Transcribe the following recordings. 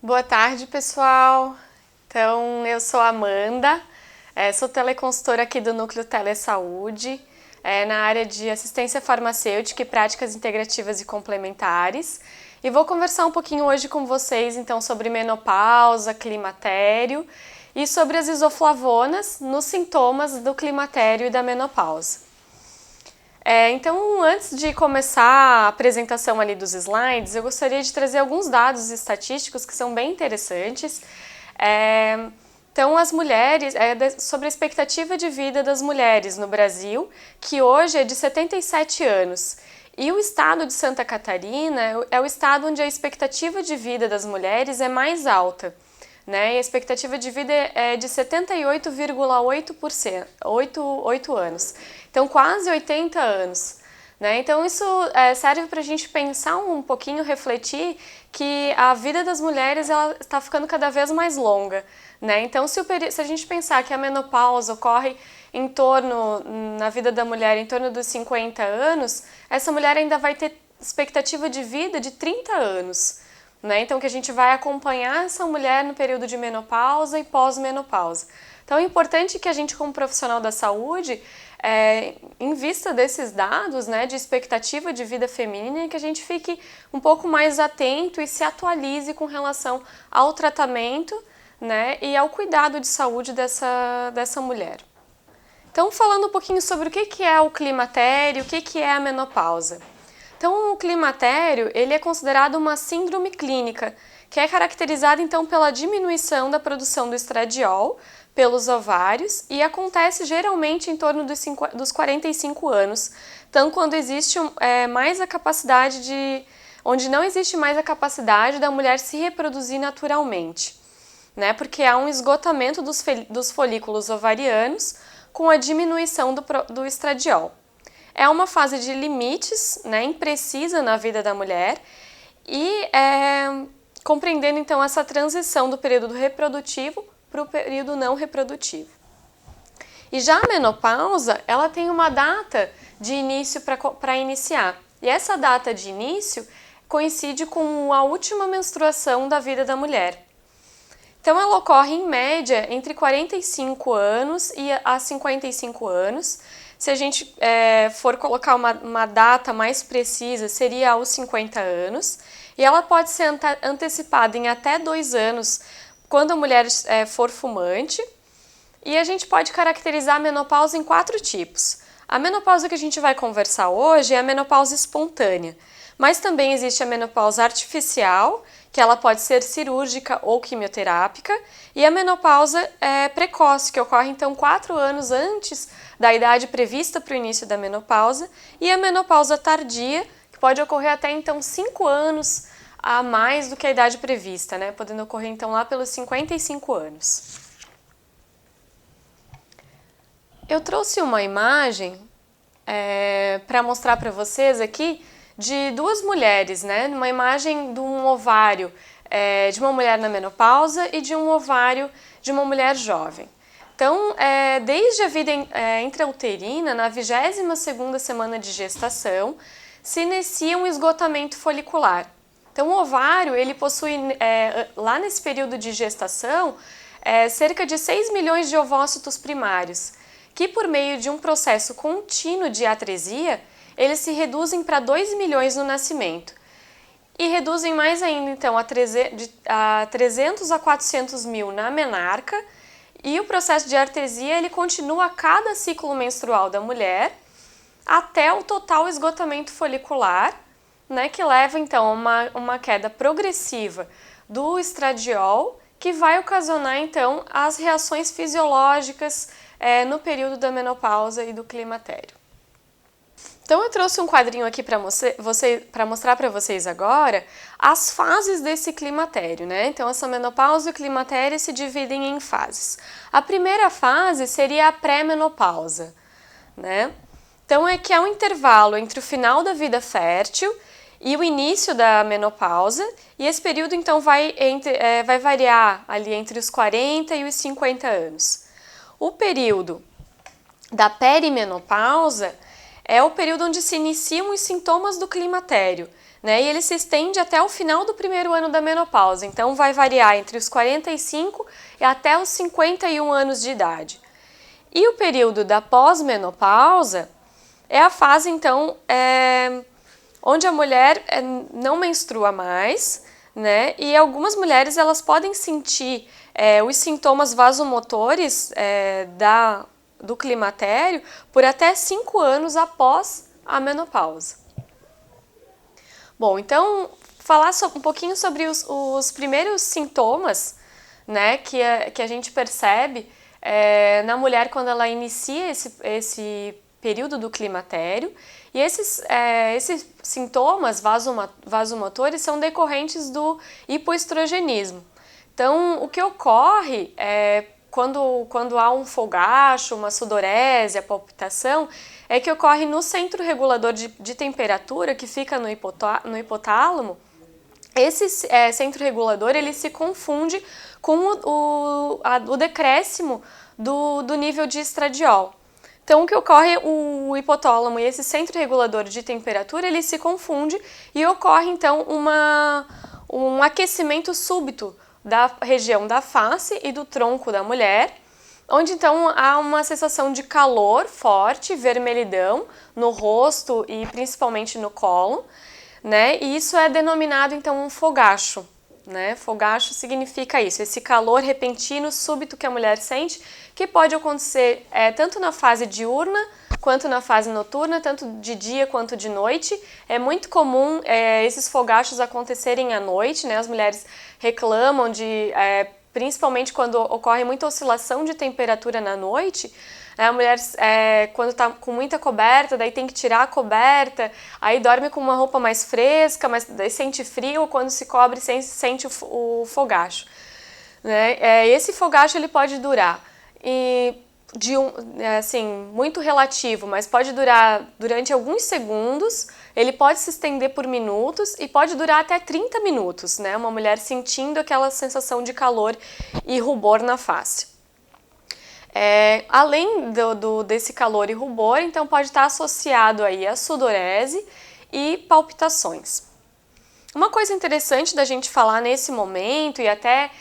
Boa tarde, pessoal. Então, eu sou a Amanda, sou teleconsultora aqui do Núcleo Telesaúde, na área de assistência farmacêutica e práticas integrativas e complementares. E vou conversar um pouquinho hoje com vocês, então, sobre menopausa, climatério e sobre as isoflavonas nos sintomas do climatério e da menopausa. Então, antes de começar a apresentação ali dos slides, eu gostaria de trazer alguns dados estatísticos que são bem interessantes. Então, as mulheres, sobre a expectativa de vida das mulheres no Brasil, que hoje é de 77 anos. E o estado de Santa Catarina é o estado onde a expectativa de vida das mulheres é mais alta. Né? E a expectativa de vida é de 78,8%, 8 anos. Então, quase 80 anos. Né? Então, isso serve para a gente pensar um pouquinho, refletir que a vida das mulheres está ficando cada vez mais longa. Né? Então, se a gente pensar que a menopausa ocorre na vida da mulher, em torno dos 50 anos, essa mulher ainda vai ter expectativa de vida de 30 anos. Né? Então, que a gente vai acompanhar essa mulher no período de menopausa e pós-menopausa. Então, é importante que a gente, como profissional da saúde, em vista desses dados, né, de expectativa de vida feminina, que a gente fique um pouco mais atento e se atualize com relação ao tratamento, né, e ao cuidado de saúde dessa mulher. Então, falando um pouquinho sobre o que é o climatério, o que é a menopausa. Então, o climatério, ele é considerado uma síndrome clínica, que é caracterizada então pela diminuição da produção do estradiol pelos ovários e acontece geralmente em torno dos 45 anos, então quando existe mais a capacidade onde não existe mais a capacidade da mulher se reproduzir naturalmente, né? Porque há um esgotamento dos folículos ovarianos com a diminuição do estradiol. É uma fase de limites, né, imprecisa na vida da mulher e compreendendo então essa transição do período reprodutivo para o período não reprodutivo. E já a menopausa, ela tem uma data de início para iniciar. E essa data de início coincide com a última menstruação da vida da mulher. Então ela ocorre em média entre 45 anos e a 55 anos. Se a gente for colocar uma data mais precisa, seria aos 50 anos. E ela pode ser antecipada em até 2 anos quando a mulher for fumante. E a gente pode caracterizar a menopausa em 4 tipos. A menopausa que a gente vai conversar hoje é a menopausa espontânea. Mas também existe a menopausa artificial, que ela pode ser cirúrgica ou quimioterápica, e a menopausa precoce, que ocorre então 4 anos antes da idade prevista para o início da menopausa, e a menopausa tardia, que pode ocorrer até então 5 anos a mais do que a idade prevista, né? Podendo ocorrer então lá pelos 55 anos. Eu trouxe uma imagem para mostrar para vocês aqui de 2 mulheres, né? Uma imagem de um ovário de uma mulher na menopausa e de um ovário de uma mulher jovem. Então, desde a vida intrauterina, na 22ª semana de gestação, se inicia um esgotamento folicular. Então, o ovário, ele possui, lá nesse período de gestação, cerca de 6 milhões de ovócitos primários, que por meio de um processo contínuo de atresia, eles se reduzem para 2 milhões no nascimento. E reduzem mais ainda, então, a 300 a 400 mil na menarca, e o processo de artesia ele continua a cada ciclo menstrual da mulher, até o total esgotamento folicular, né, que leva então a uma queda progressiva do estradiol, que vai ocasionar então as reações fisiológicas no período da menopausa e do climatério. Então eu trouxe um quadrinho aqui para mostrar para vocês agora as fases desse climatério, né? Então essa menopausa e o climatério se dividem em fases. A primeira fase seria a pré-menopausa, né? Então é que há um intervalo entre o final da vida fértil e o início da menopausa, e esse período então vai variar ali entre os 40 e os 50 anos. O período da perimenopausa é o período onde se iniciam os sintomas do climatério, né? E ele se estende até o final do primeiro ano da menopausa, então vai variar entre os 45 e até os 51 anos de idade. E o período da pós-menopausa é a fase, então, onde a mulher não menstrua mais, né? E algumas mulheres elas podem sentir os sintomas vasomotores do climatério por até 5 anos após a menopausa. Bom, então, falar um pouquinho sobre os primeiros sintomas, né, que a gente percebe na mulher quando ela inicia esse período do climatério. E esses sintomas vasomotores são decorrentes do hipoestrogenismo. Então, o que ocorre quando há um fogacho, uma sudorese, a palpitação, é que ocorre no centro regulador de temperatura, que fica no hipotálamo. Esse centro regulador ele se confunde com o decréscimo do nível de estradiol. Então, o que ocorre, o hipotálamo e esse centro regulador de temperatura, ele se confunde e ocorre, então, um aquecimento súbito da região da face e do tronco da mulher, onde, então, há uma sensação de calor forte, vermelhidão no rosto e principalmente no colo, né? E isso é denominado, então, um fogacho, né? Fogacho significa isso, esse calor repentino, súbito que a mulher sente, que pode acontecer tanto na fase diurna quanto na fase noturna, tanto de dia quanto de noite. É muito comum esses fogachos acontecerem à noite, né? As mulheres reclamam principalmente quando ocorre muita oscilação de temperatura na noite. A mulher, quando está com muita coberta, daí tem que tirar a coberta, aí dorme com uma roupa mais fresca, mas daí sente frio, quando se cobre sente o fogacho. Né? Esse fogacho ele pode durar muito relativo, mas pode durar durante alguns segundos, ele pode se estender por minutos e pode durar até 30 minutos, né? Uma mulher sentindo aquela sensação de calor e rubor na face. Além desse calor e rubor, então pode estar associado aí a sudorese e palpitações. Uma coisa interessante da gente falar nesse momento e até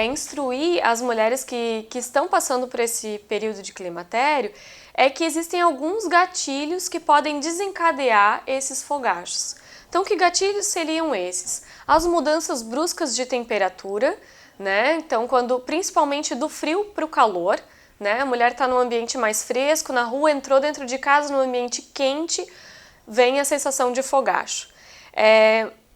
instruir as mulheres que estão passando por esse período de climatério é que existem alguns gatilhos que podem desencadear esses fogachos. Então, que gatilhos seriam esses? As mudanças bruscas de temperatura, né? Então, principalmente do frio para o calor, né? A mulher está num ambiente mais fresco, na rua, entrou dentro de casa num ambiente quente, vem a sensação de fogacho.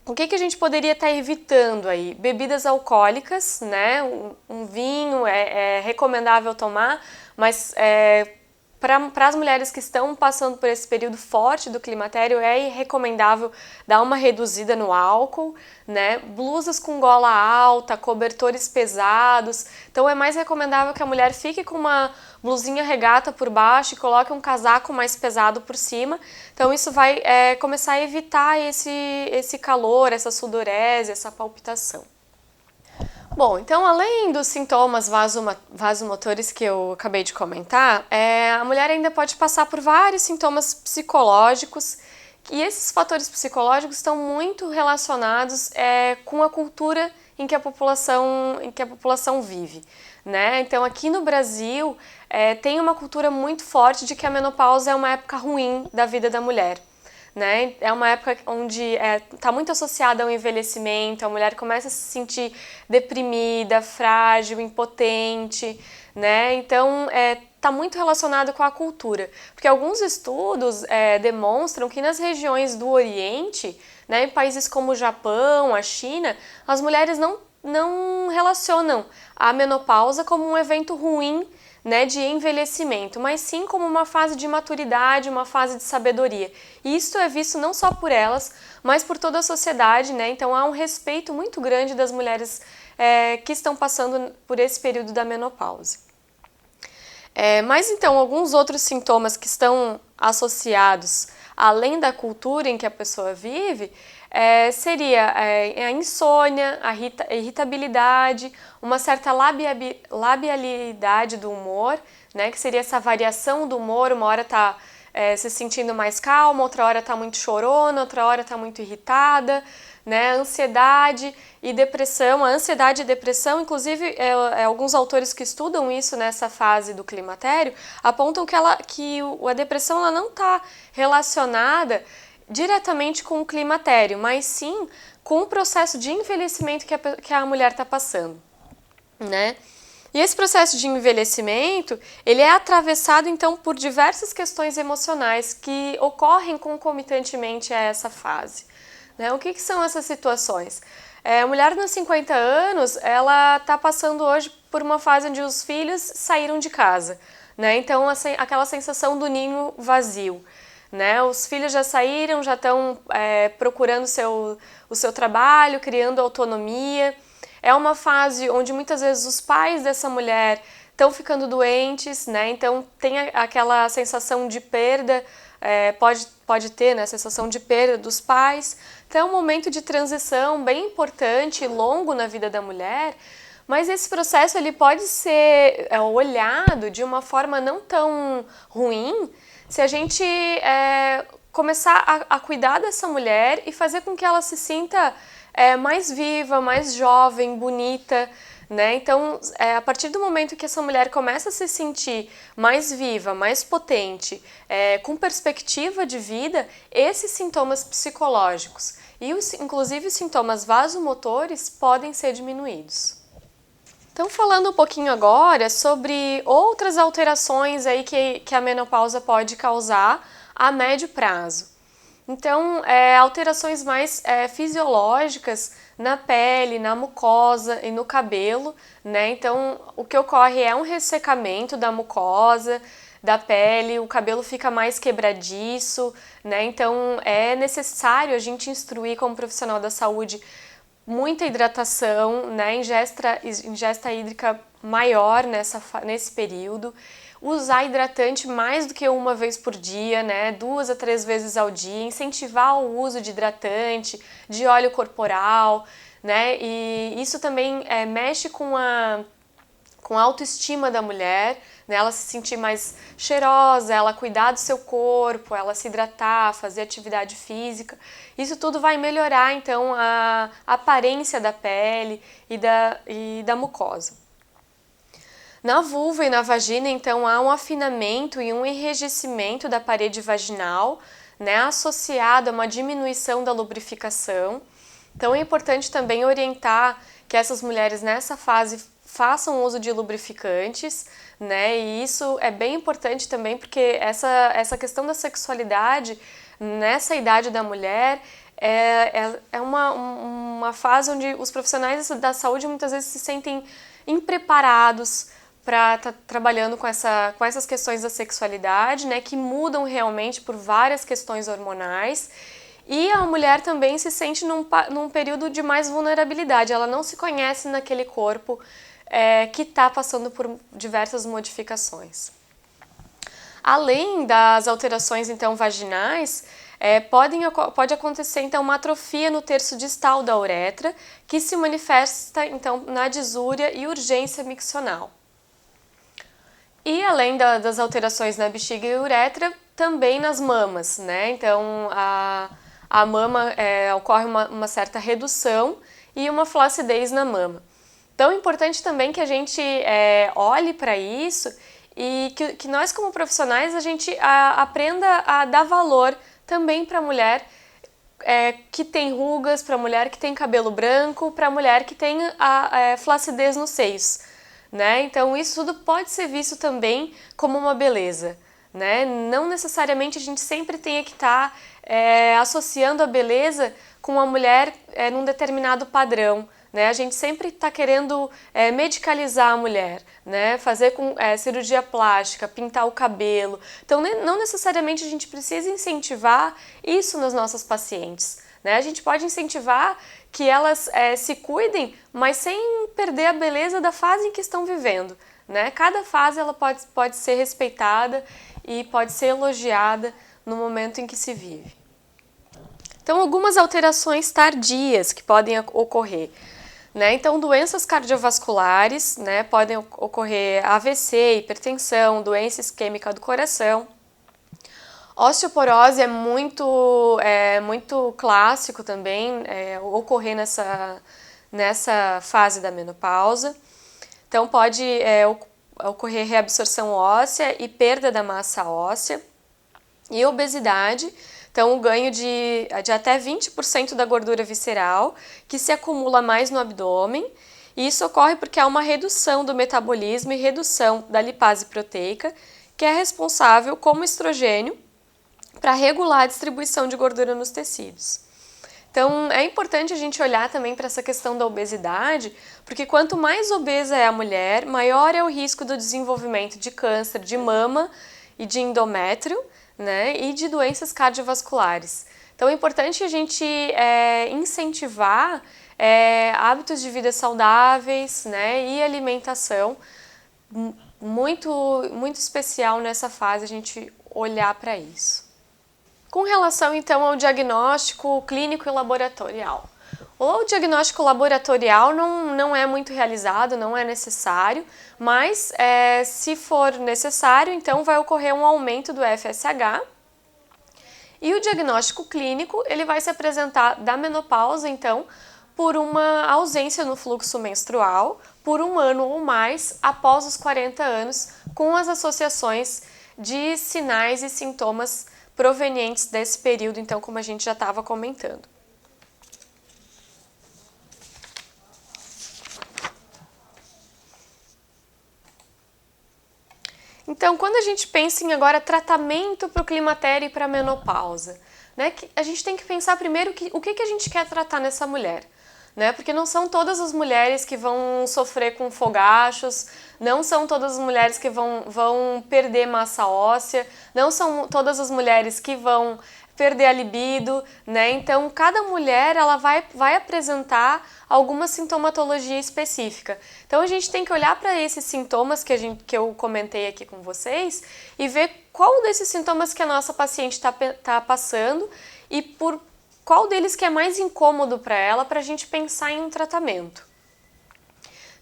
O que a gente poderia estar evitando aí? Bebidas alcoólicas, né? Um vinho é recomendável tomar, mas para as mulheres que estão passando por esse período forte do climatério é recomendável dar uma reduzida no álcool, né? Blusas com gola alta, cobertores pesados. Então é mais recomendável que a mulher fique com uma blusinha regata por baixo e coloque um casaco mais pesado por cima. Então isso vai começar a evitar esse calor, essa sudorese, essa palpitação. Bom, então além dos sintomas vasomotores que eu acabei de comentar, a mulher ainda pode passar por vários sintomas psicológicos e esses fatores psicológicos estão muito relacionados com a cultura em que a população vive, né? Então aqui no Brasil tem uma cultura muito forte de que a menopausa é uma época ruim da vida da mulher. Né? É uma época onde está muito associada ao envelhecimento, a mulher começa a se sentir deprimida, frágil, impotente, né? Então está muito relacionado com a cultura, porque alguns estudos demonstram que nas regiões do Oriente, né, em países como o Japão, a China, as mulheres não relacionam a menopausa como um evento ruim, né, de envelhecimento, mas sim como uma fase de maturidade, uma fase de sabedoria. E isso é visto não só por elas, mas por toda a sociedade, né? Então há um respeito muito grande das mulheres que estão passando por esse período da menopausa. Mas então, alguns outros sintomas que estão associados, além da cultura em que a pessoa vive, seria a insônia, a irritabilidade, uma certa labialidade do humor, né, que seria essa variação do humor, uma hora está se sentindo mais calma, outra hora está muito chorona, outra hora está muito irritada, né? Ansiedade e depressão. A ansiedade e depressão, inclusive, alguns autores que estudam isso nessa fase do climatério, apontam que a depressão ela não está relacionada diretamente com o climatério, mas sim com o processo de envelhecimento que a mulher está passando, né? E esse processo de envelhecimento, ele é atravessado então por diversas questões emocionais que ocorrem concomitantemente a essa fase, né? O que são essas situações? A mulher nos 50 anos, ela está passando hoje por uma fase onde os filhos saíram de casa, né? Então, aquela sensação do ninho vazio, né? Os filhos já saíram, já estão procurando o seu trabalho, criando autonomia. É uma fase onde muitas vezes os pais dessa mulher estão ficando doentes, né? Então tem aquela sensação de perda, pode ter, né, a sensação de perda dos pais. Então é um momento de transição bem importante e longo na vida da mulher, mas esse processo ele pode ser olhado de uma forma não tão ruim se a gente começar a cuidar dessa mulher e fazer com que ela se sinta mais viva, mais jovem, bonita, né? Então, a partir do momento que essa mulher começa a se sentir mais viva, mais potente, com perspectiva de vida, esses sintomas psicológicos e inclusive os sintomas vasomotores podem ser diminuídos. Então, falando um pouquinho agora sobre outras alterações aí que a menopausa pode causar a médio prazo. Então, alterações mais fisiológicas na pele, na mucosa e no cabelo, né? Então, o que ocorre é um ressecamento da mucosa, da pele, o cabelo fica mais quebradiço, né? Então, é necessário a gente instruir como profissional da saúde muita hidratação, né? Ingesta hídrica maior nesse período. Usar hidratante mais do que uma vez por dia, né? 2 a 3 vezes ao dia, incentivar o uso de hidratante, de óleo corporal, né? E isso também mexe com a autoestima da mulher, né? Ela se sentir mais cheirosa, ela cuidar do seu corpo, ela se hidratar, fazer atividade física. Isso tudo vai melhorar, então, a aparência da pele e da mucosa. Na vulva e na vagina, então, há um afinamento e um enrijecimento da parede vaginal, né, associado a uma diminuição da lubrificação. Então, é importante também orientar que essas mulheres nessa fase façam uso de lubrificantes, né, e isso é bem importante também porque essa questão da sexualidade nessa idade da mulher é uma fase onde os profissionais da saúde muitas vezes se sentem impreparados para estar trabalhando com essas questões da sexualidade, né, que mudam realmente por várias questões hormonais. E a mulher também se sente num período de mais vulnerabilidade, ela não se conhece naquele corpo que está passando por diversas modificações. Além das alterações então vaginais, pode acontecer então uma atrofia no terço distal da uretra, que se manifesta então na disúria e urgência miccional. E além das alterações na bexiga e uretra, também nas mamas, né? Então a mama ocorre uma certa redução e uma flacidez na mama. Então é importante também que a gente olhe para isso e que nós como profissionais a gente aprenda a dar valor também para a mulher que tem rugas, para a mulher que tem cabelo branco, para a mulher que tem a flacidez nos seios. Né? Então isso tudo pode ser visto também como uma beleza, né? Não necessariamente a gente sempre tenha que estar associando a beleza com a mulher num determinado padrão, né? A gente sempre está querendo medicalizar a mulher, né? Fazer com cirurgia plástica, pintar o cabelo. Então não necessariamente a gente precisa incentivar isso nas nossas pacientes, né? A gente pode incentivar que elas se cuidem, mas sem perder a beleza da fase em que estão vivendo, né? Cada fase ela pode ser respeitada e pode ser elogiada no momento em que se vive. Então, algumas alterações tardias que podem ocorrer, né? Então, doenças cardiovasculares, né? Podem ocorrer AVC, hipertensão, doença isquêmica do coração. Osteoporose é muito clássico também ocorrer nessa fase da menopausa. Então pode ocorrer reabsorção óssea e perda da massa óssea. E obesidade, então o ganho de até 20% da gordura visceral, que se acumula mais no abdômen. E isso ocorre porque há uma redução do metabolismo e redução da lipase proteica, que é responsável como estrogênio para regular a distribuição de gordura nos tecidos. Então é importante a gente olhar também para essa questão da obesidade, porque quanto mais obesa é a mulher, maior é o risco do desenvolvimento de câncer de mama e de endométrio, né, e de doenças cardiovasculares. Então é importante a gente incentivar hábitos de vida saudáveis, né, e alimentação, muito especial nessa fase a gente olhar para isso. Com relação então ao diagnóstico clínico e laboratorial. O diagnóstico laboratorial não é muito realizado, não é necessário, mas se for necessário, então vai ocorrer um aumento do FSH. E o diagnóstico clínico, ele vai se apresentar da menopausa, então, por uma ausência no fluxo menstrual, por 1 ano ou mais após os 40 anos, com as associações de sinais e sintomas provenientes desse período, então, como a gente já estava comentando. Então, quando a gente pensa em agora tratamento para o climatério e para a menopausa, né, a gente tem que pensar primeiro o que a gente quer tratar nessa mulher, né? Porque não são todas as mulheres que vão sofrer com fogachos, não são todas as mulheres que vão perder massa óssea, não são todas as mulheres que vão perder a libido, né? Então, cada mulher ela vai apresentar alguma sintomatologia específica. Então, a gente tem que olhar para esses sintomas que eu comentei aqui com vocês e ver qual desses sintomas que a nossa paciente está passando e por qual deles que é mais incômodo para ela, para a gente pensar em um tratamento.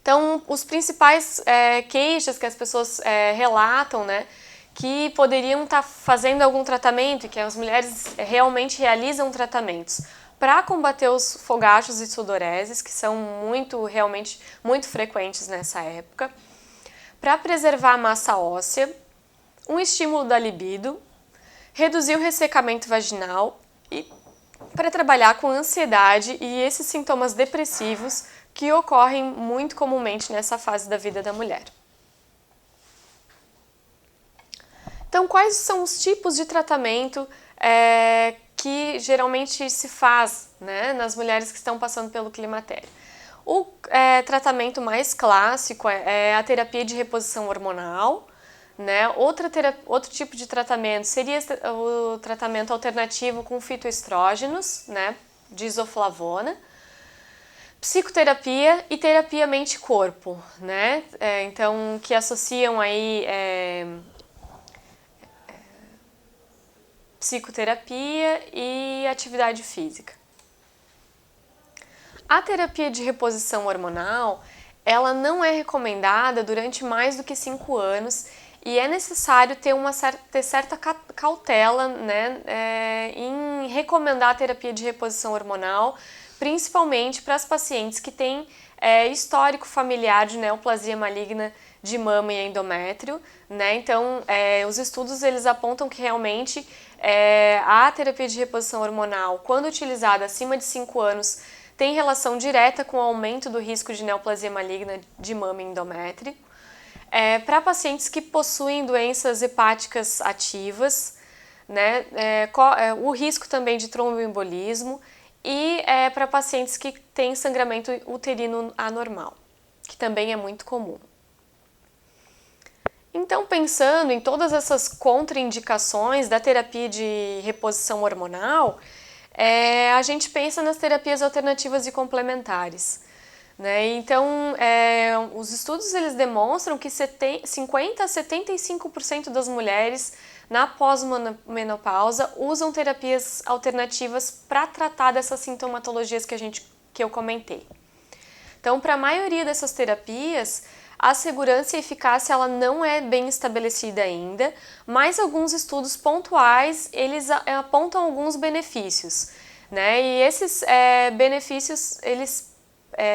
Então, os principais queixas que as pessoas relatam, né, que poderiam estar fazendo algum tratamento e que as mulheres realmente realizam tratamentos para combater os fogachos e sudoreses, que são realmente muito frequentes nessa época, para preservar a massa óssea, um estímulo da libido, reduzir o ressecamento vaginal e para trabalhar com ansiedade e esses sintomas depressivos que ocorrem muito comumente nessa fase da vida da mulher. Então, quais são os tipos de tratamento que geralmente se faz, né, nas mulheres que estão passando pelo climatério? O tratamento mais clássico é a terapia de reposição hormonal, né? Outro tipo de tratamento seria o tratamento alternativo com fitoestrógenos, né, de isoflavona, psicoterapia e terapia mente-corpo, né? Então, que associam aí psicoterapia e atividade física. A terapia de reposição hormonal, ela não é recomendada durante mais do que 5 anos e é necessário ter certa cautela, né, em recomendar a terapia de reposição hormonal, principalmente para as pacientes que têm histórico familiar de neoplasia maligna de mama e endométrio, né? Então, os estudos eles apontam que realmente a terapia de reposição hormonal, quando utilizada acima de 5 anos, tem relação direta com o aumento do risco de neoplasia maligna de mama e endométrio. Para pacientes que possuem doenças hepáticas ativas, né, o risco também de tromboembolismo e para pacientes que têm sangramento uterino anormal, que também é muito comum. Então, pensando em todas essas contraindicações da terapia de reposição hormonal, a gente pensa nas terapias alternativas e complementares, né? Então, os estudos eles demonstram que 50 a 75% das mulheres na pós-menopausa usam terapias alternativas para tratar dessas sintomatologias que eu comentei. Então, para a maioria dessas terapias, a segurança e eficácia ela não é bem estabelecida ainda, mas alguns estudos pontuais eles apontam alguns benefícios, né? E esses benefícios eles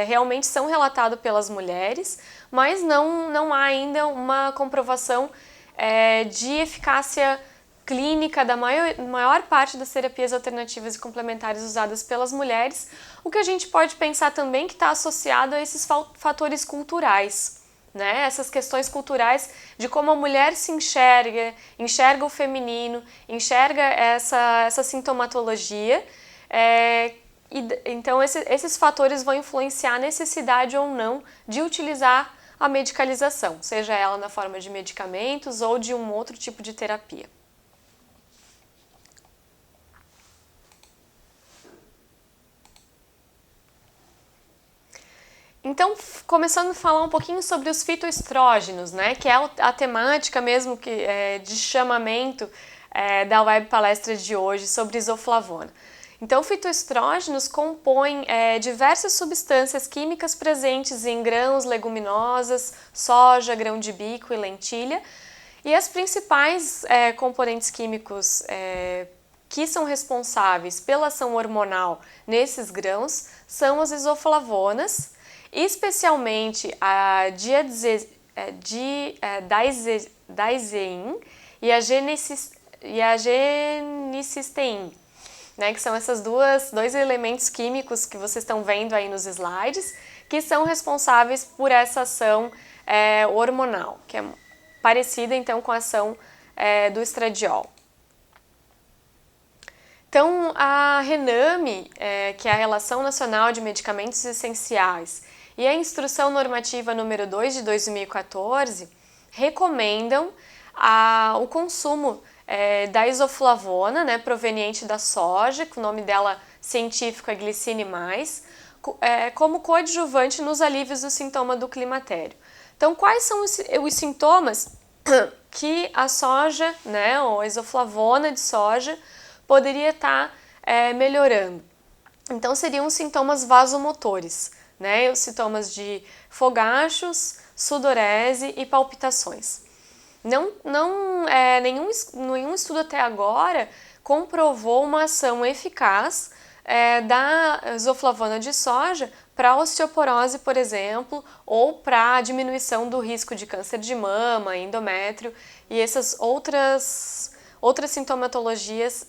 realmente são relatados pelas mulheres, mas não há ainda uma comprovação de eficácia clínica da maior parte das terapias alternativas e complementares usadas pelas mulheres, o que a gente pode pensar também que está associado a esses fatores culturais, né? Essas questões culturais de como a mulher se enxerga o feminino, enxerga essa sintomatologia, então esses fatores vão influenciar a necessidade ou não de utilizar a medicalização, seja ela na forma de medicamentos ou de um outro tipo de terapia. Então, começando a falar um pouquinho sobre os fitoestrógenos, né, que é a temática mesmo de chamamento da web palestra de hoje sobre isoflavona. Então, fitoestrógenos compõem diversas substâncias químicas presentes em grãos, leguminosas, soja, grão de bico e lentilha, e as principais componentes químicos que são responsáveis pela ação hormonal nesses grãos são as isoflavonas, especialmente a diazein e a genicisteína, né, que são esses dois elementos químicos que vocês estão vendo aí nos slides, que são responsáveis por essa ação hormonal, que é parecida então com a ação do estradiol. Então, a RENAME, que é a Relação Nacional de Medicamentos Essenciais, e a Instrução Normativa número 2 de 2014 recomendam o consumo da isoflavona, né, proveniente da soja, que o nome dela científico é glicine+, como coadjuvante nos alívios do sintoma do climatério. Então, quais são os sintomas que a soja, né, ou a isoflavona de soja, poderia estar melhorando? Então, seriam os sintomas vasomotores, né, os sintomas de fogachos, sudorese e palpitações. Nenhum estudo até agora comprovou uma ação eficaz da isoflavona de soja para osteoporose, por exemplo, ou para a diminuição do risco de câncer de mama, endométrio e essas outras sintomatologias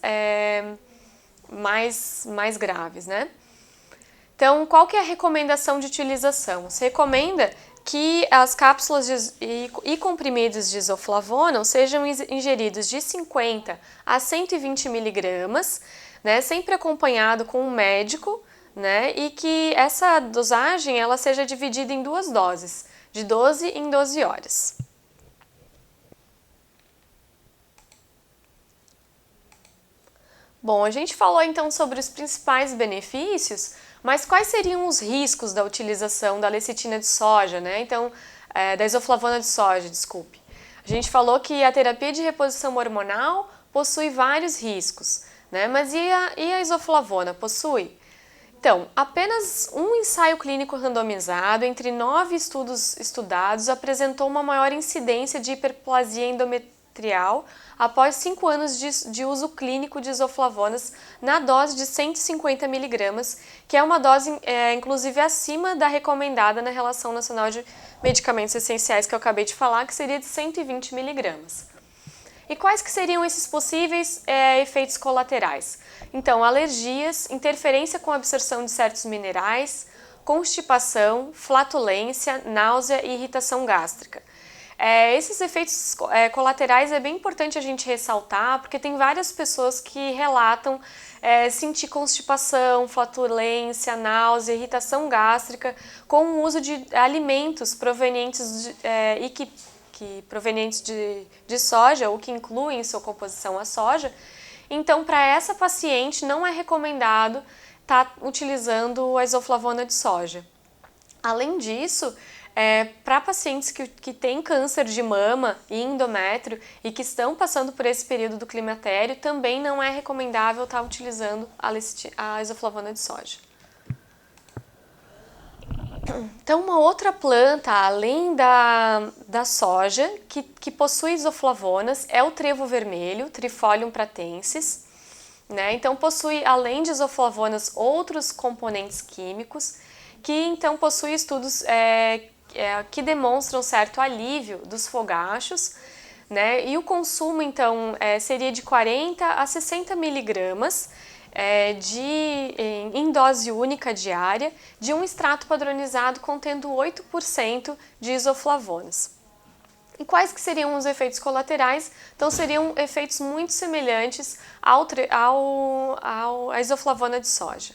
mais graves, né? Então, qual que é a recomendação de utilização? Se recomenda que as cápsulas e comprimidos de isoflavona sejam ingeridos de 50 a 120 miligramas, né, sempre acompanhado com um médico, né, e que essa dosagem ela seja dividida em 2 doses, de 12 em 12 horas. Bom, a gente falou então sobre os principais benefícios, mas quais seriam os riscos da utilização da lecitina de soja, né? Então, da isoflavona de soja, desculpe. A gente falou que a terapia de reposição hormonal possui vários riscos, né? Mas e a isoflavona possui? Então, apenas um ensaio clínico randomizado entre 9 estudos estudados apresentou uma maior incidência de hiperplasia endometrial após 5 anos de uso clínico de isoflavonas na dose de 150 miligramas, que é uma dose inclusive acima da recomendada na Relação Nacional de Medicamentos Essenciais que eu acabei de falar, que seria de 120 miligramas. E quais que seriam esses possíveis efeitos colaterais? Então, alergias, interferência com a absorção de certos minerais, constipação, flatulência, náusea e irritação gástrica. Esses efeitos colaterais é bem importante a gente ressaltar, porque tem várias pessoas que relatam sentir constipação, flatulência, náusea, irritação gástrica com o uso de alimentos provenientes provenientes de soja ou que incluem em sua composição a soja. Então, para essa paciente não é recomendado estar utilizando a isoflavona de soja. Além disso, para pacientes que têm câncer de mama e endométrio e que estão passando por esse período do climatério, também não é recomendável estar utilizando a isoflavona de soja. Então, uma outra planta, além da soja, que possui isoflavonas, é o trevo vermelho, Trifolium pratensis, né? Então, possui, além de isoflavonas, outros componentes químicos, que então possui estudos que demonstram certo alívio dos fogachos, né? E o consumo, então, seria de 40 a 60 miligramas em dose única diária de um extrato padronizado contendo 8% de isoflavonas. E quais que seriam os efeitos colaterais? Então seriam efeitos muito semelhantes à isoflavona de soja.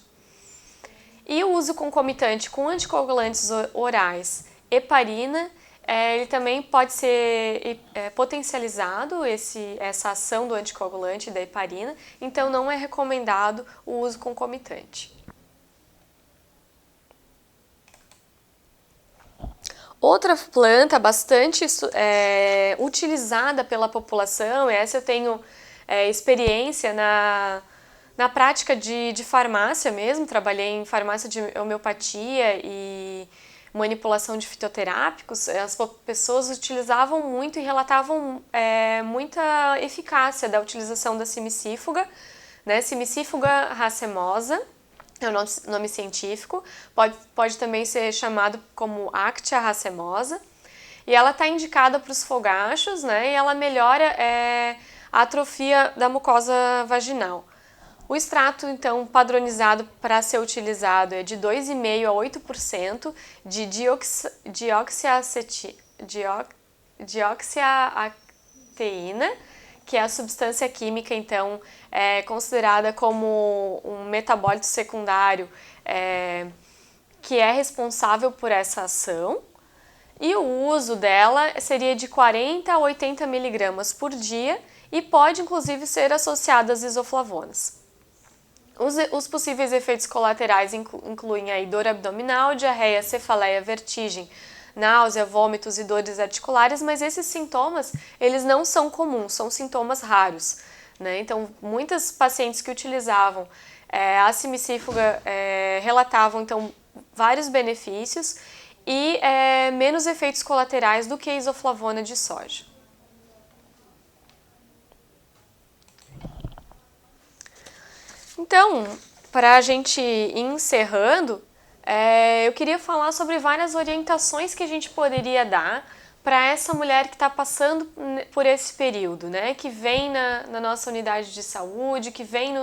E o uso concomitante com anticoagulantes orais, heparina, ele também pode ser potencializado, essa ação do anticoagulante da heparina, então não é recomendado o uso concomitante. Outra planta bastante utilizada pela população, essa eu tenho experiência na prática de farmácia mesmo, trabalhei em farmácia de homeopatia e manipulação de fitoterápicos, as pessoas utilizavam muito e relatavam muita eficácia da utilização da simicífuga, né? Simicífuga racemosa, é o nome científico, pode também ser chamado como Actia racemosa, e ela está indicada para os fogachos, né? E ela melhora a atrofia da mucosa vaginal. O extrato, então, padronizado para ser utilizado é de 2,5% a 8% de dioxiateína, que é a substância química, então, considerada como um metabólito secundário que é responsável por essa ação. E o uso dela seria de 40 a 80 miligramas por dia e pode, inclusive, ser associado às isoflavonas. Os possíveis efeitos colaterais incluem aí dor abdominal, diarreia, cefaleia, vertigem, náusea, vômitos e dores articulares, mas esses sintomas, eles não são comuns, são sintomas raros, né? Então, muitas pacientes que utilizavam a simicífuga relatavam, então, vários benefícios e menos efeitos colaterais do que a isoflavona de soja. Então, para a gente ir encerrando, eu queria falar sobre várias orientações que a gente poderia dar para essa mulher que está passando por esse período, né? Que vem na nossa unidade de saúde, que vem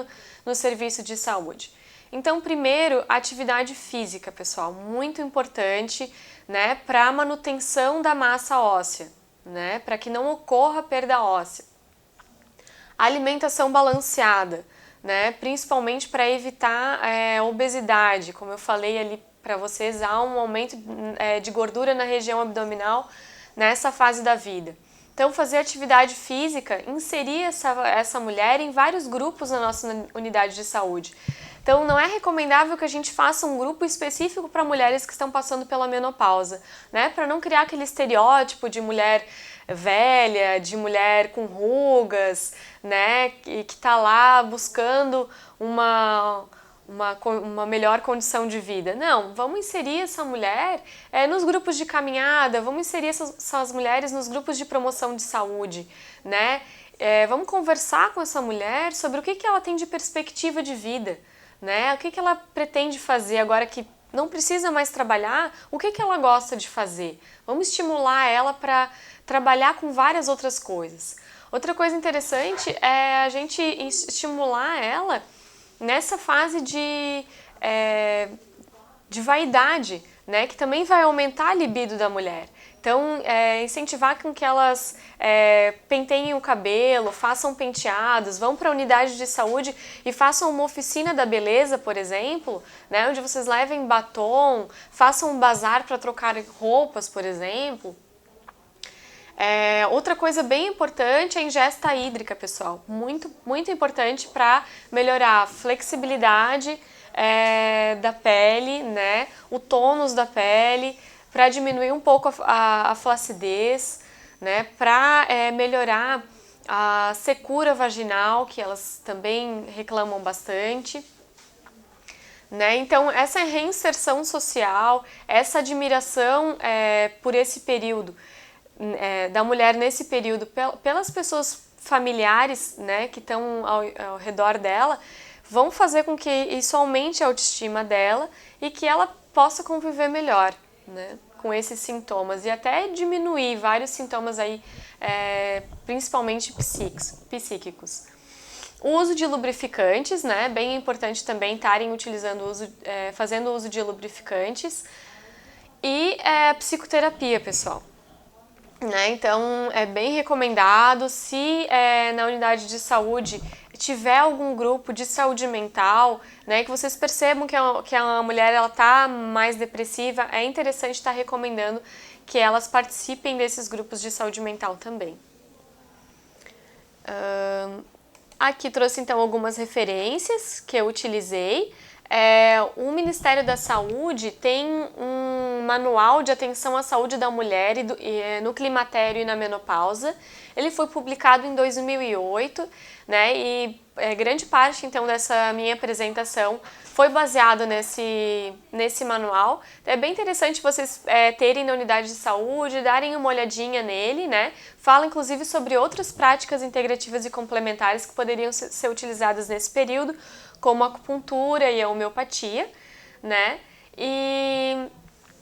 no serviço de saúde. Então, primeiro, atividade física, pessoal, muito importante, né? Para a manutenção da massa óssea, né? Para que não ocorra perda óssea. Alimentação balanceada, né? Principalmente para evitar obesidade, como eu falei ali para vocês, há um aumento de gordura na região abdominal nessa fase da vida. Então, fazer atividade física, inserir essa mulher em vários grupos na nossa unidade de saúde. Então, não é recomendável que a gente faça um grupo específico para mulheres que estão passando pela menopausa, né? Para não criar aquele estereótipo de mulher velha, de mulher com rugas, né? Que está lá buscando uma melhor condição de vida. Não, vamos inserir essa mulher nos grupos de caminhada, vamos inserir essas mulheres nos grupos de promoção de saúde, né? Vamos conversar com essa mulher sobre o que ela tem de perspectiva de vida, né? O que ela pretende fazer agora que não precisa mais trabalhar, o que ela gosta de fazer. Vamos estimular ela para trabalhar com várias outras coisas. Outra coisa interessante é a gente estimular ela nessa fase de vaidade, né, que também vai aumentar a libido da mulher. Então, incentivar com que elas penteiem o cabelo, façam penteados, vão para a unidade de saúde e façam uma oficina da beleza, por exemplo, né, onde vocês levem batom, façam um bazar para trocar roupas, por exemplo. Outra coisa bem importante é a ingesta hídrica, pessoal. Muito, muito importante para melhorar a flexibilidade da pele, né? O tônus da pele, para diminuir um pouco a flacidez, né? Para melhorar a secura vaginal, que elas também reclamam bastante. né? Então, essa reinserção social, essa admiração por esse período, da mulher nesse período, pelas pessoas familiares, né, que estão ao redor dela, vão fazer com que isso aumente a autoestima dela e que ela possa conviver melhor, né, com esses sintomas e até diminuir vários sintomas aí, principalmente psíquicos. O uso de lubrificantes, né, bem importante também estarem fazendo uso de lubrificantes e psicoterapia, pessoal. Né? Então, é bem recomendado, se na unidade de saúde tiver algum grupo de saúde mental, né, que vocês percebam que a mulher está mais depressiva, é interessante estar recomendando que elas participem desses grupos de saúde mental também. Aqui trouxe então algumas referências que eu utilizei. O Ministério da Saúde tem um manual de atenção à saúde da mulher no climatério e na menopausa. Ele foi publicado em 2008, né? E grande parte então dessa minha apresentação foi baseado nesse manual. É bem interessante vocês terem na unidade de saúde, darem uma olhadinha nele, né? Fala inclusive sobre outras práticas integrativas e complementares que poderiam ser utilizadas nesse período, como a acupuntura e a homeopatia, né? E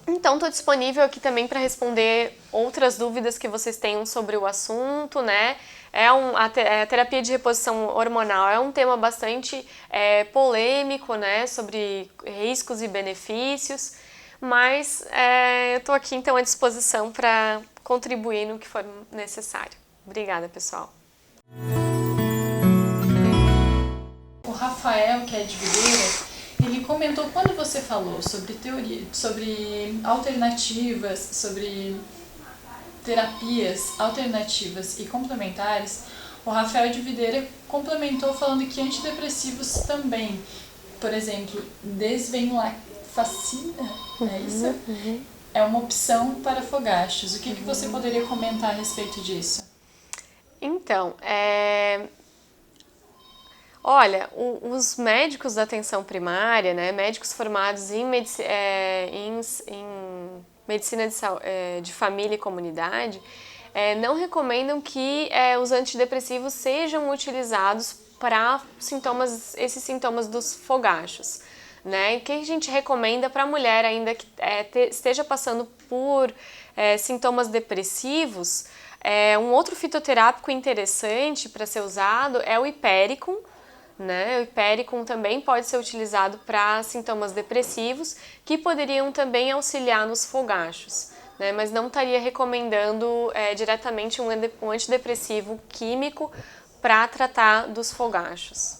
então estou disponível aqui também para responder outras dúvidas que vocês tenham sobre o assunto, né? A terapia de reposição hormonal é um tema bastante polêmico, né? Sobre riscos e benefícios, mas eu estou aqui então à disposição para contribuir no que for necessário. Obrigada, pessoal. O Rafael, que é de Videira, ele comentou quando você falou sobre teoria, sobre alternativas, sobre terapias alternativas e complementares, o Rafael de Videira complementou falando que antidepressivos também, por exemplo, desvenlafaxina, é isso? É uma opção para fogachos. O que você poderia comentar a respeito disso? Então, olha, os médicos da atenção primária, né, médicos formados em medicina de família e comunidade, não recomendam que os antidepressivos sejam utilizados para esses sintomas dos fogachos. Né? O que a gente recomenda para a mulher ainda que esteja passando por sintomas depressivos, um outro fitoterápico interessante para ser usado é o Hipericum, né? O Hipericum também pode ser utilizado para sintomas depressivos que poderiam também auxiliar nos fogachos, né? Mas não estaria recomendando diretamente um antidepressivo químico para tratar dos fogachos.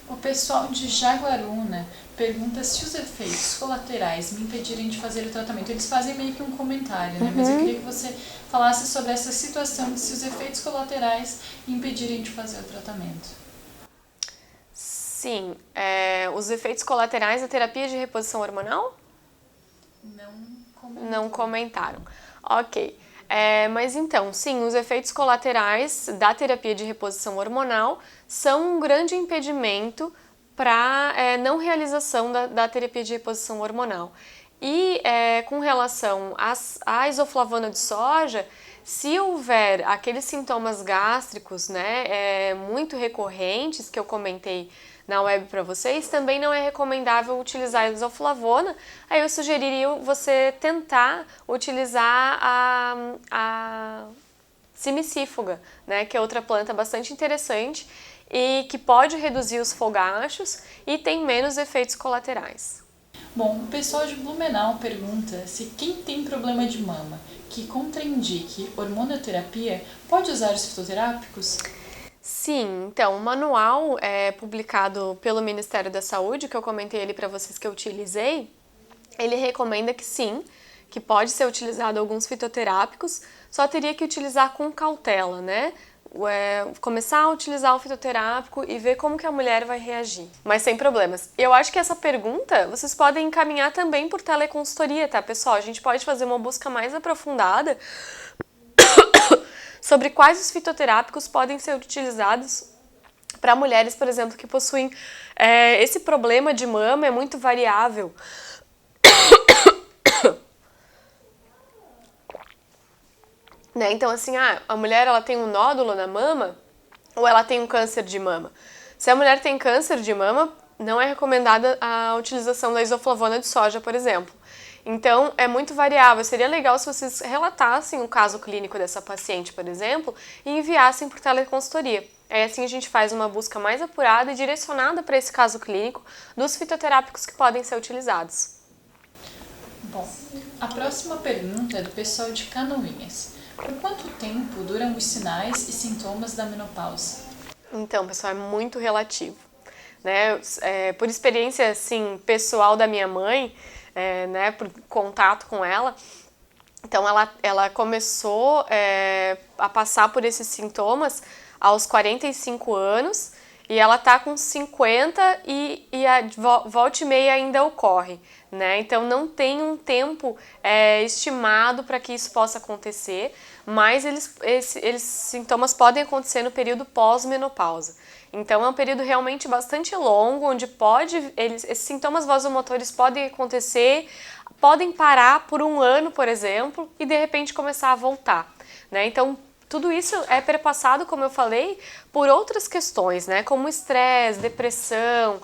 O pessoal de Jaguaruna pergunta se os efeitos colaterais me impedirem de fazer o tratamento. Eles fazem meio que um comentário, né? Mas eu queria que você falasse sobre essa situação de se os efeitos colaterais impedirem de fazer o tratamento. Sim, os efeitos colaterais da terapia de reposição hormonal? Não comentaram. Ok. Mas então, sim, os efeitos colaterais da terapia de reposição hormonal são um grande impedimento para não realização da terapia de reposição hormonal. E com relação à isoflavona de soja, se houver aqueles sintomas gástricos, né, muito recorrentes que eu comentei na web para vocês, também não é recomendável utilizar a isoflavona. Aí eu sugeriria você tentar utilizar a simicífuga, né, que é outra planta bastante interessante e que pode reduzir os fogachos e tem menos efeitos colaterais. Bom, o pessoal de Blumenau pergunta se quem tem problema de mama que contraindique hormonoterapia pode usar os fitoterápicos? Sim, então o manual publicado pelo Ministério da Saúde, que eu comentei ali para vocês que eu utilizei, ele recomenda que sim, que pode ser utilizado alguns fitoterápicos, só teria que utilizar com cautela, né? Começar a utilizar o fitoterápico e ver como que a mulher vai reagir, mas sem problemas. Eu acho que essa pergunta vocês podem encaminhar também por teleconsultoria, tá, pessoal? A gente pode fazer uma busca mais aprofundada sobre quais os fitoterápicos podem ser utilizados para mulheres, por exemplo, que possuem esse problema de mama, é muito variável. Né? Então, assim, a mulher ela tem um nódulo na mama ou ela tem um câncer de mama. Se a mulher tem câncer de mama, não é recomendada a utilização da isoflavona de soja, por exemplo. Então, é muito variável. Seria legal se vocês relatassem o caso clínico dessa paciente, por exemplo, e enviassem por teleconsultoria. Aí, assim, a gente faz uma busca mais apurada e direcionada para esse caso clínico dos fitoterápicos que podem ser utilizados. Bom, a próxima pergunta é do pessoal de Canoinhas. Por quanto tempo duram os sinais e sintomas da menopausa? Então, pessoal, é muito relativo, né? Por experiência, assim, pessoal da minha mãe, né, por contato com ela, então ela começou a passar por esses sintomas aos 45 anos e ela tá com 50 e volta e meia ainda ocorre, né? Então não tem um tempo estimado para que isso possa acontecer, mas esses sintomas podem acontecer no período pós-menopausa. Então é um período realmente bastante longo, onde esses sintomas vasomotores podem acontecer, podem parar por um ano, por exemplo, e de repente começar a voltar, né? Então tudo isso é perpassado, como eu falei, por outras questões, né? Como estresse, depressão,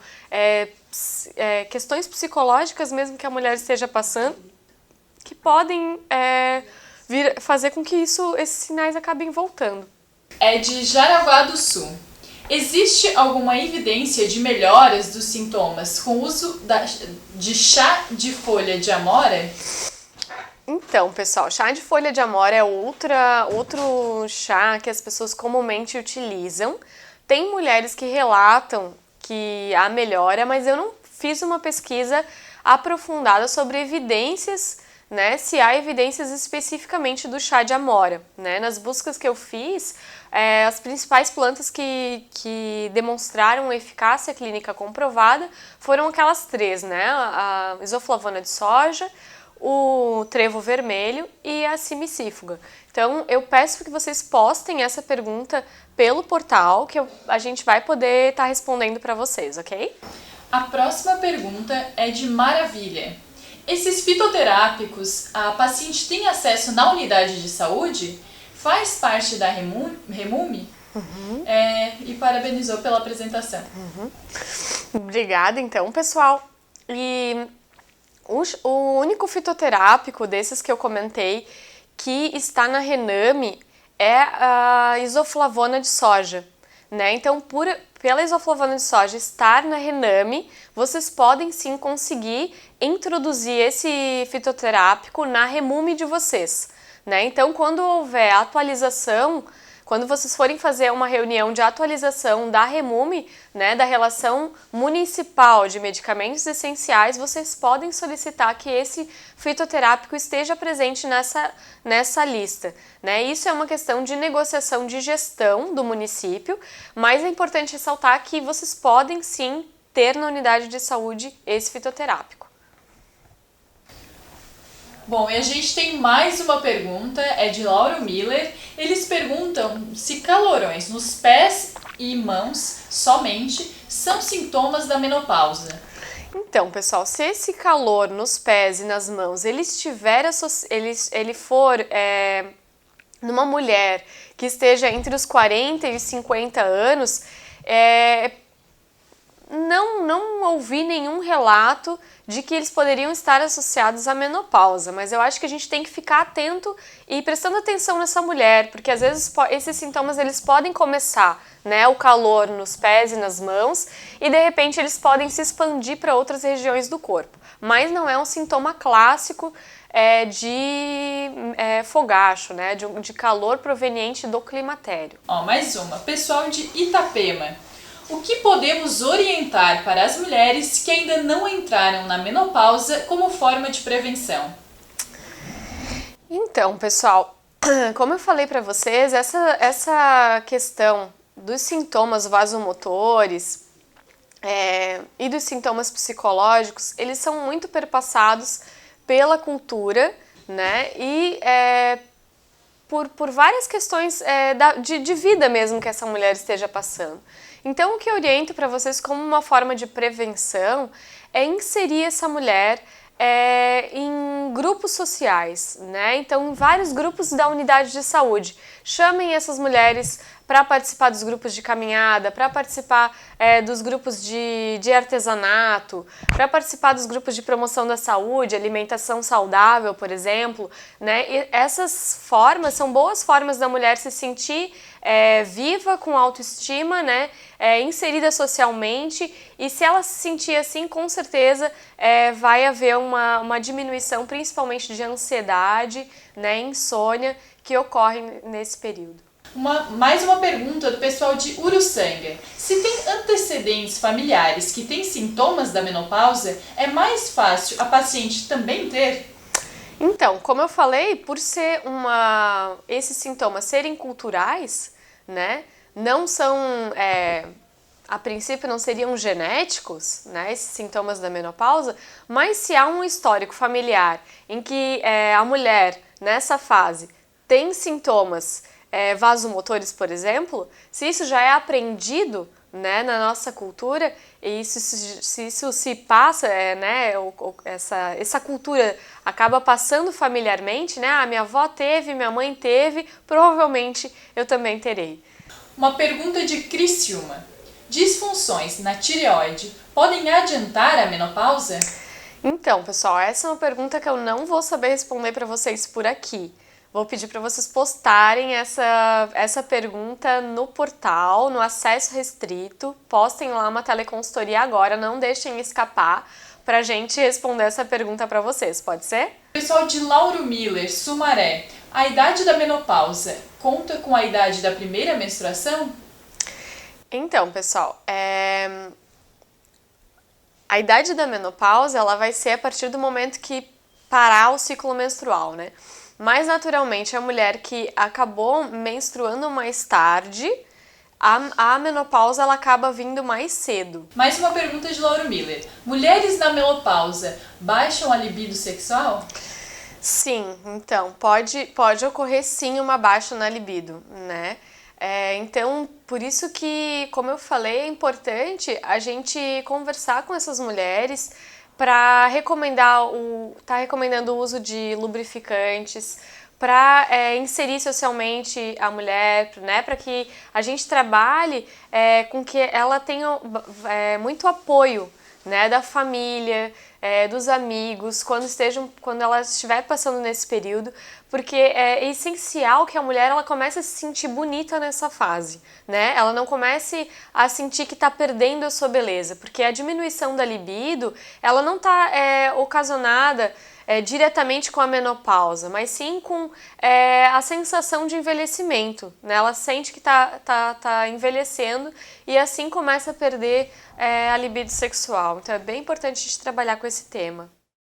questões psicológicas mesmo que a mulher esteja passando, que podem fazer com que esses sinais acabem voltando. É de Jaraguá do Sul. Existe alguma evidência de melhoras dos sintomas com o uso de chá de folha de amora? Então, pessoal, chá de folha de amora é outro chá que as pessoas comumente utilizam. Tem mulheres que relatam que há melhora, mas eu não fiz uma pesquisa aprofundada sobre evidências, né, se há evidências especificamente do chá de amora, né? Nas buscas que eu fiz, as principais plantas que demonstraram eficácia clínica comprovada foram aquelas três, né? A isoflavona de soja, o trevo vermelho e a simicífuga. Então, eu peço que vocês postem essa pergunta pelo portal, que a gente vai poder estar respondendo para vocês, ok? A próxima pergunta é de Maravilha. Esses fitoterápicos, a paciente tem acesso na unidade de saúde? Faz parte da Remume? Uhum. E parabenizou pela apresentação. Uhum. Obrigada, então, pessoal. E o único fitoterápico desses que eu comentei que está na Rename é a isoflavona de soja, né? Então, pela isoflavona de soja estar na Rename, vocês podem sim conseguir introduzir esse fitoterápico na Remume de vocês, né? Então, quando houver atualização, quando vocês forem fazer uma reunião de atualização da Remume, né, da relação municipal de medicamentos essenciais, vocês podem solicitar que esse fitoterápico esteja presente nessa lista, né? Isso é uma questão de negociação de gestão do município, mas é importante ressaltar que vocês podem sim ter na unidade de saúde esse fitoterápico. Bom, e a gente tem mais uma pergunta, é de Lauro Miller. Eles perguntam se calorões nos pés e mãos somente são sintomas da menopausa. Então, pessoal, se esse calor nos pés e nas mãos ele for numa mulher que esteja entre os 40 e os 50 anos, não ouvi nenhum relato de que eles poderiam estar associados à menopausa, mas eu acho que a gente tem que ficar atento e prestando atenção nessa mulher, porque às vezes esses sintomas eles podem começar, né, o calor nos pés e nas mãos, e de repente eles podem se expandir para outras regiões do corpo, mas não é um sintoma clássico de fogacho, né, de calor proveniente do climatério. Mais uma, pessoal de Itapema. O que podemos orientar para as mulheres que ainda não entraram na menopausa como forma de prevenção? Então, pessoal, como eu falei para vocês, essa questão dos sintomas vasomotores e dos sintomas psicológicos, eles são muito perpassados pela cultura, né? E por várias questões de vida mesmo que essa mulher esteja passando. Então, o que eu oriento para vocês como uma forma de prevenção é inserir essa mulher em grupos sociais, né? Então, em vários grupos da unidade de saúde. Chamem essas mulheres para participar dos grupos de caminhada, para participar dos grupos de artesanato, para participar dos grupos de promoção da saúde, alimentação saudável, por exemplo, né? E essas formas são boas formas da mulher se sentir viva, com autoestima, né? Inserida socialmente, e se ela se sentir assim, com certeza vai haver uma diminuição, principalmente de ansiedade, né? Insônia, que ocorre nesse período. Mais uma pergunta do pessoal de Uruçanga. Se tem antecedentes familiares que têm sintomas da menopausa, é mais fácil a paciente também ter? Então, como eu falei, por ser esses sintomas serem culturais, né, não são, a princípio não seriam genéticos, né, esses sintomas da menopausa, mas se há um histórico familiar em que a mulher, nessa fase, tem sintomas vasomotores, por exemplo, se isso já é aprendido, né, na nossa cultura, e se isso se passa, essa cultura acaba passando familiarmente, né, minha avó teve, minha mãe teve, provavelmente eu também terei. Uma pergunta de Criciúma. Disfunções na tireoide podem adiantar a menopausa? Então, pessoal, essa é uma pergunta que eu não vou saber responder para vocês por aqui. Vou pedir para vocês postarem essa pergunta no portal, no acesso restrito. Postem lá uma teleconsultoria agora, não deixem escapar para a gente responder essa pergunta para vocês, pode ser? Pessoal de Lauro Miller, Sumaré, a idade da menopausa conta com a idade da primeira menstruação? Então, pessoal, a idade da menopausa ela vai ser a partir do momento que parar o ciclo menstrual, né? Mas, naturalmente, a mulher que acabou menstruando mais tarde, a menopausa ela acaba vindo mais cedo. Mais uma pergunta de Lauro Miller. Mulheres na menopausa baixam a libido sexual? Sim, então, pode ocorrer sim uma baixa na libido, né? Então, por isso que, como eu falei, é importante a gente conversar com essas mulheres para recomendando o uso de lubrificantes, para inserir socialmente a mulher, né, para que a gente trabalhe com que ela tenha muito apoio, né, da família, dos amigos, quando ela estiver passando nesse período, porque é essencial que a mulher ela comece a se sentir bonita nessa fase, né? Ela não comece a sentir que está perdendo a sua beleza, porque a diminuição da libido, ela não está ocasionada diretamente com a menopausa, mas sim com a sensação de envelhecimento, né? Ela sente que tá envelhecendo e assim começa a perder a libido sexual. Então é bem importante a gente trabalhar com esse tema.